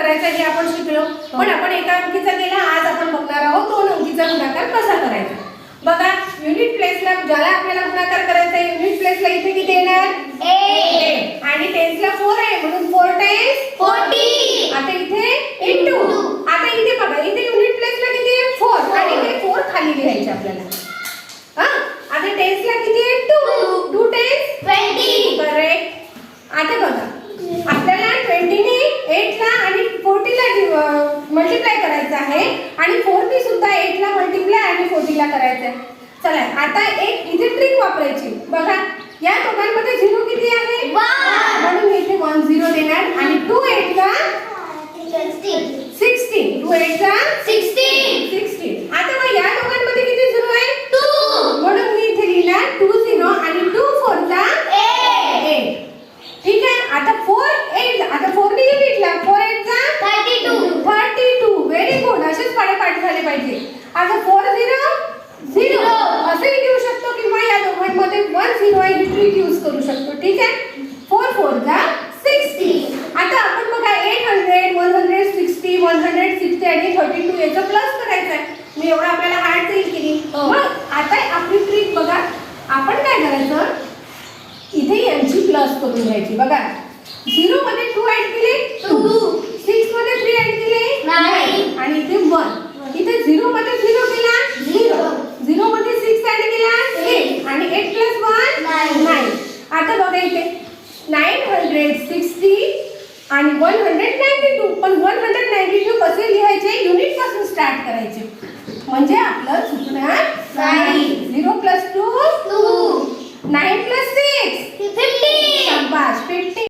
करायचा हे आपण शिकलो. पण आपण एका अंकीचा केला. आज आपण बघणार आहोत 2 अंकीचा गुणाकार कसा करायचा. बघा, युनिट प्लेसला ज्याला आपल्याला गुणाकार करायचा आहे, युनिट प्लेसला इथे किती येणार 8 आणि टेन्सला 4 आहे म्हणून 4 टाइम्स 40. आता इथे इनटू. आता इथे बघा, इथे युनिट प्लेसला किती आहे 4 आणि हे 4 खाली लिहायचे आपल्याला. हां, आता टेन्सला किती आहे 2 टेन्स 20. करेक्ट. आता बघा, आपल्याला 20 ने 8 ला आणि 40 ला मल्टिप्लाय करायचं आहे आणि 40 सुद्धा 8 ला मल्टिप्लाय आणि 40 ला करायचं आहे. चला, आता एक इथे ट्रिक वापरायची. बघा, या दोघांमध्ये 0 किती आहे 1 म्हणून इथे 1 0 देणार आणि 2 8 ला 16. 2 8 ला 16. आता मग या दोघांमध्ये किती 0 आहे 2 म्हणून मी इथे लिहिणार 2 0 आणि 2 4 ला 8. ठीक आहे. आता 4 8 आता 4 ने युनिटला 4 8 ला 32. Very good. असेच पाठ झाले पाहिजे. आता 4 0 0 असेही लिहू शकतो किंवा या दोघांमध्ये 1 0 आहे ही ट्रिक यूज करू शकतो. ठीक आहे. 4 4 ला 60. आता आपण बघा 800 160 160 आणि 32 याचा प्लस करायचा आहे. मी एवढा आपल्याला हार्ड जाईल की नाही. मग आता आपली ट्रिक बघा, आपण काय करायचं, इथे यांची प्लस करून घ्यायची. बघा, 0 मध्ये 2 ऍड केले 2, 6 मध्ये 3 ऍड केले 9 आणि इथे 1. इथे 0 मध्ये 0 केला 0, 0 मध्ये 6 ऍड केला 8 आणि 8 प्लस 1 9. आता बघा इथे 960 आणि 192. पण 192 कसे लिहायचे, युनिट पासून स्टार्ट करायचे म्हणजे आपलं चुकणार नाही. 0 + 2 9 + 6 15. शाबाश 15.